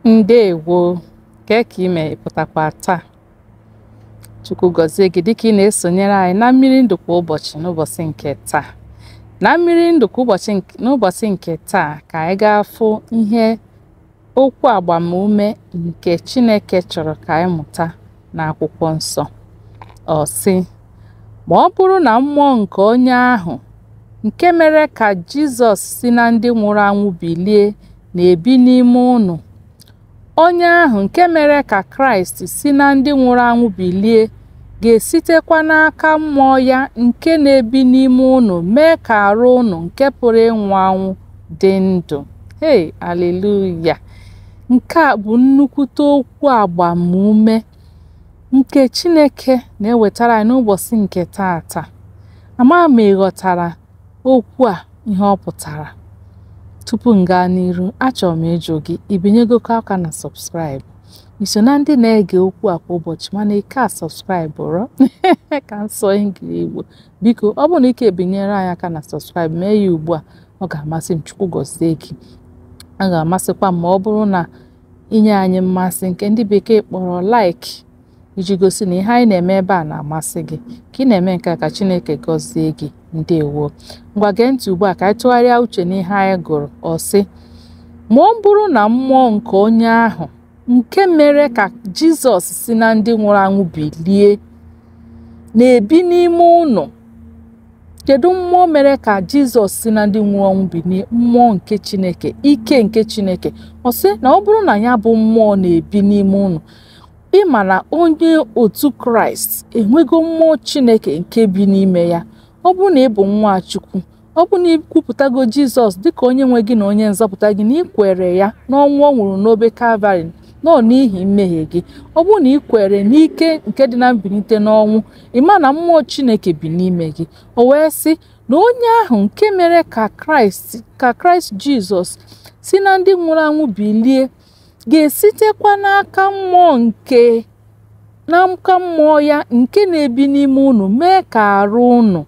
Ndewo, ka ime pụtakwa taa. Chukwu gọzie gị dịka ị na-esonyere anyị na mmiri ndụ kwa ụbọchị n'ụbọchị nke taa. Na mmiri ndụ kwa n'ụbọchị nke taa ka anyị ga-afụ ihe okwu agbamume nke Chineke chọrọ ka anyị mụta n'akwụkwọ nsọ. Ọ sị, ma ọ bụrụ na mmụọ nke onye ahụ nke mere ka Jizọs si na ndị nwụrụ anwụ bilie na-ebi n'ime unu, onye ahụ nke mere ka Kraịst si na ndị nwụrụ anwụ bilie ga-esitekwa n'aka mmụọ ya nke na-ebi n'ime unu mee ka arụ unu nke pụrụ ịnwụ anwụ dị ndụ. Aleluya! Nke a bụ nnukwute okwu agbamume nke Chineke na-ewetara anyị n'ụbọchị nke taata. Ama m ịghọtara okwu a ihe ọ pụtara. Tupu m gaa n'iru, achọrọ m ịjụ gị, ibinyegokwa aka na subscribe. Iso na ndị na-ege okwu a kwa ụbọchị mana ike a subscribe rọ ka nsọ ngiri Igbo. Biko, ọ bụrụ na ike ebinyere anyị aka na subscribe, mee ya ugbu a. Ọ ga-amasị m. Chukwu gọzie gị. A ga-amasịkwa m ma ọ bụrụ na inye anyị mmasị nke ndị bekee kpọrọ like, iji gosi na ihe anyị na-eme ebe a na-amasị gị. Ka ị na-eme nke a, ka Chineke gọzie gị. Ndewo. Ngwa gee ntị ugbu a ka anyị tụgharịa uche n'ihe anyị gụrụ. Ọ sị, ma ọ bụrụ na mmụọ nke onye ahụ nke mere ka Jizọs si na ndị nwụrụ anwụ bilie na-ebi n'ime unu. Kedu mmụọ mere ka Jizọs si na ndị nwụrụ anwụ bilie? Mmụọ nke Chineke, ike nke Chineke. Ọ sị na ọ bụrụ na ya bụ mmụọ na-ebi n'ime unu, ịma na onye otu Kraịst enwego mmụọ Chineke nke bi n'ime ya. Ọ bụrụ na ị bụ nwa Chukwu, ọ bụrụ na ị kwupụtago Jizọs dịka onye nwe gị na onye nzọpụta gị, na ị kwere ya n'ọnwụ ọ nwụrụ n'obe Kalvarị nọ n'ihi mmehie gị, ọ bụrụ na ị kwere n'ike nke dị na mbilite n'ọnwụ, ịma na mmụọ Chineke bi n'ime gị. O wee sị na onye ahụ nke mere ka Kraịst Jizọs si na ndị nwụrụ anwụ bilie ga-esitekwa n'aka mmụọ ya nke na-ebi n'ime unu mee ka arụ unu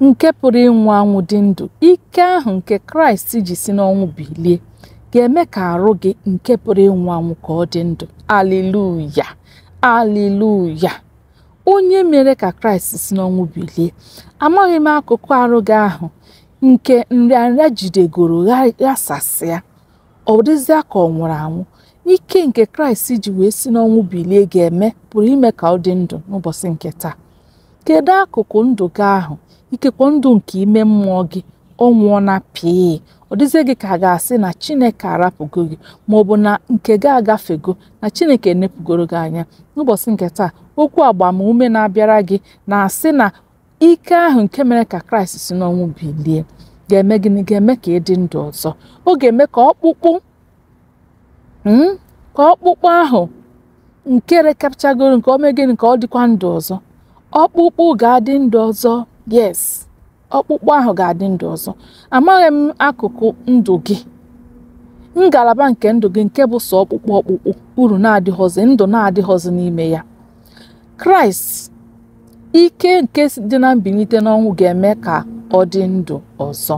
nke pụrụ ịnwụ anwụ dị ndụ. Ike ahụ nke Kraịst ji si n'ọnwụ bilie ga-eme ka arụ gị nke pụrụ ịnwụ anwụ ka ọ dị ndụ. Aleluya! Aleluya! Onye mere ka Kraịst si n'ọnwụ bilie. Amaghị m akụkụ arụ gị ahụ nke nrịanrịa jidegoro ghasasịa, ọ dịzịa ka ọ nwụrụ anwụ. Ike nke Kraịst ji wee si n'ọnwụ bilie ga-eme pụrụ ime ka ọ dị ndụ n'ụbọchị nke taa. Kedu akụkụ ndụ gị ahụ? Ikekwe ndụ nke ime mmụọ gị ọ nwụọna pịị. Ọ dịzie gị ka a ga-asị na Chineke arapụgo gị, maọbụ na nke gị agafego, na Chineke enepụgoro gị anya. N'ụbọchị nke taa, okwu agbamume na-abịara gị na-asị na ike ahụ nke mere ka Kraịst si n'ọnwụ bilie ga-eme gịnị? Ga-eme ka ị dị ndụ ọzọ. Ọ ga-eme ka ọkpụkpụ ahụ nke rekapchagoro nke ome gịnị? Ka ọ dịkwa ndụ ọzọ. Ọkpụkpụ ga-adị ndụ ọzọ. Yes, ọkpụkpụ ahụ ga-adị ndụ ọzọ. Amaghị m akụkụ ndụ gị, ngalaba nke ndụ gị nke bụ sọ ọkpụkpụ uru na-adịghọzi, ndụ na-adịghọzi n'ime ya. Kraịst, ike nke dị na mbilite n'ọnwụ ga-eme ka ọ dị ndụ ọzọ.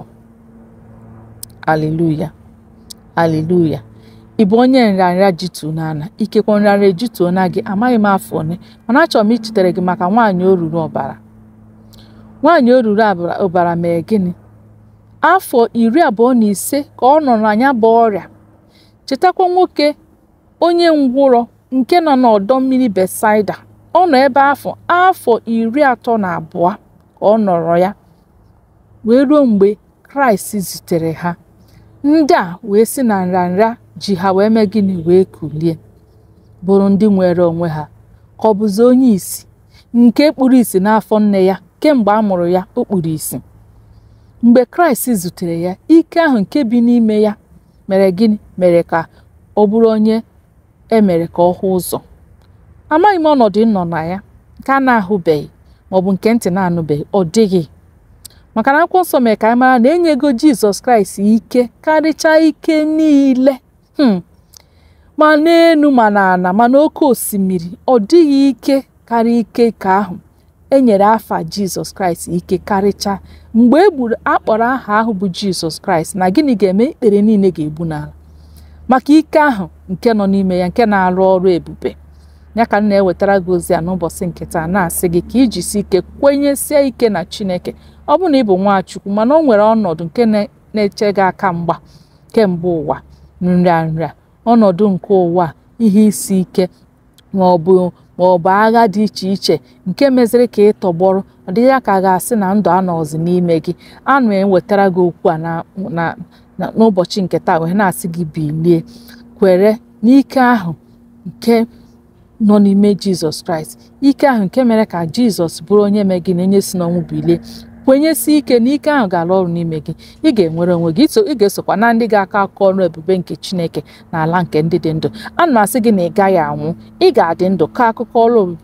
Aleluya! Aleluya! Ị bụ onye nrịanrịa jituo n'ala, ikekwe nrịanrịa ejituo na gị, amaghị m afọ one, mana achọrọ m ichetere gị maka nwaanyị oruru ọbara. Nwaanyị oruru ọbara mee gịnị? Afọ 25 ka ọ nọ na ya bụ ọrịa. Chetakwa nwoke onye ngwụrọ nke nọ n'ọdọ mmiri Besaida. Ọ nọ ebe afọ 32 ka ọ nọrọ ya, wee ruo mgbe Kraịst zitere ha. Ndị a wee si na nrịanrịa ji ha wee mee gịnị? Wee kulie bụrụ ndị nwere onwe ha. Ka ọ bụzi onye isi nke kpuru isi n'afọ nne ya, kemgbe a mụrụ ya o kpuru isi. Mgbe Kraịst zutere ya, ike ahụ nke bi n'ime ya mere gịnị? Mere ka ọ bụrụ onye emere ka ọ hụ ụzọ. Amaghị m ọnọdụ nọ na ya, nke a na-ahụbeghị maọbụ nke ntị na-anụbeghị. Ọ dịghị, maka na akwụkwọ nsọ mere ka anyị mara na enyego Jizọs Kraịst ike karịchaa ike niile, ma n'elu ma n'ala ma n'oké osimiri. Ọ dịghị ike karịa ike ka ahụ. Enyere afa Jizọs Kraịst ike karịchaa. Mgbe akpọrọ aha ahụ bụ Jizọs Kraịst, na gịnị ga-eme? Ikpere niile ga-egbu n'ala. maka ike ahụ nke nọ n'ime ya, nke na-arụ ọrụ ebube. Ya ka m na-ewetara gị ozi a n'ụbọchị nke taa, na-asị gị ka ijisi ike kwenyesie ike na Chineke. Ọ bụ na ị bụ Nwachukwu mana o nwere ọnọdụ nke na-eche gị aka mgba kemgbe ụwa, nrịanrịa, ọnọdụ nke ụwa, ihe isi ike ma ọ bụ agha dị iche iche nke meziri ka ị tọgbọrọ. Ọ dịghị ka a ga-asị na ndụ anọzi n'ime gị. Ana ewetara gị okwu a n'ụbọchị nke taa wee na-asị gị bilie, kwere n'ike ahụ nke nọ n'ime Jizọs Kraịst, ike ahụ nke mere ka Jizọs bụrụ onye mee gị na onye si n'ọnwụ bilie. Kwenyesi ike na ike ahụ ga-arụ ọrụ n'ime gị. Ị ga-enwere onwe gị, ị ga-esokwa na ndị ga-akọ akụkọ ọrụ ebube nke Chineke n'ala nke ndị dị ndụ. Ana m asị gị na ị gaghị anwụ, ị ga-adị ndụ ka akụkọ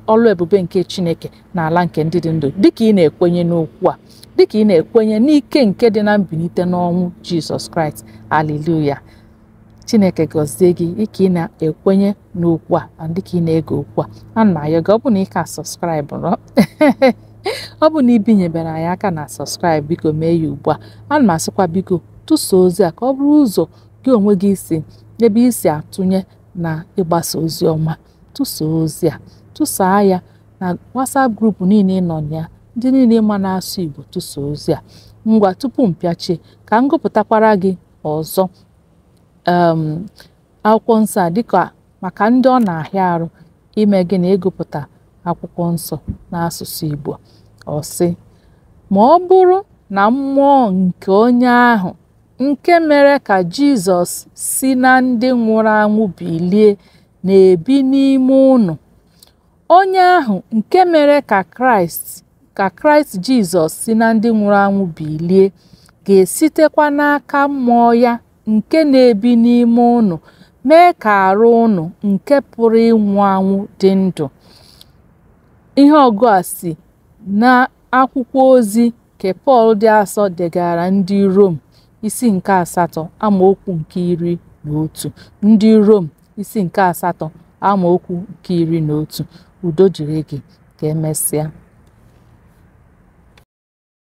ọrụ ebube nke Chineke n'ala nke ndị dị ndụ, dịka ị na-ekwenye n'okwu a, dịka ị na-ekwenye n'ike nke dị na mbilite n'ọnwụ Jizọs Kraịst. Haleluya! Chineke gọzie gị dịka ị na-ekwenye n'okwu a, dịka ị na-ege okwu a. Ana m ayọ gị, ọ bụ na ị ka sọskraịbụrụ ọ bụ na ibinyebere anyị aka na sọskraịb, biko mee ya ugbu a. Ana m asịkwa biko tụsaa ozi a ka ọ bụrụ ụzọ gị onwe gị si ebe isi atụnye na ịgbasa ozi ọma. Tụsaa ozi a, tụsaa ya na WhatsApp grupu niile ị nọ na ya, ndị niile ma na-asụ Igbo. Tụsaa ozi a. Ngwa tupu mpịachie ka m gụpụtakwara gị ọzọ akwụkwọ nsọ a, dịka maka ndị ọ na-ahịa arụ ime gị na ịgụpụta akwụkwọ nsọ n'asụsụ Igbo. Ọ sị, ma ọ bụrụ na mmụọ nke onye ahụ nke mere ka Jizọs si na ndị nwụrụ anwụ bilie na-ebi n'ime unu, onye ahụ nke mere ka Kraịst Jizọs si na ndị nwụrụ anwụ bilie ga-esitekwa n'aka mmụọ ya nke na-ebi n'ime unu mee ka arụ unu nke pụrụ ịnwụ anwụ dị ndụ. Ihe ọgụ a si na akwụkwọ ozi nke Pọl dị asọ degara ndị Rom isi nke 8 amaokwu nke 11. Ndị Rom isi nke 8 amaokwu nke 11. Udo dịrị gị, ka emesịa.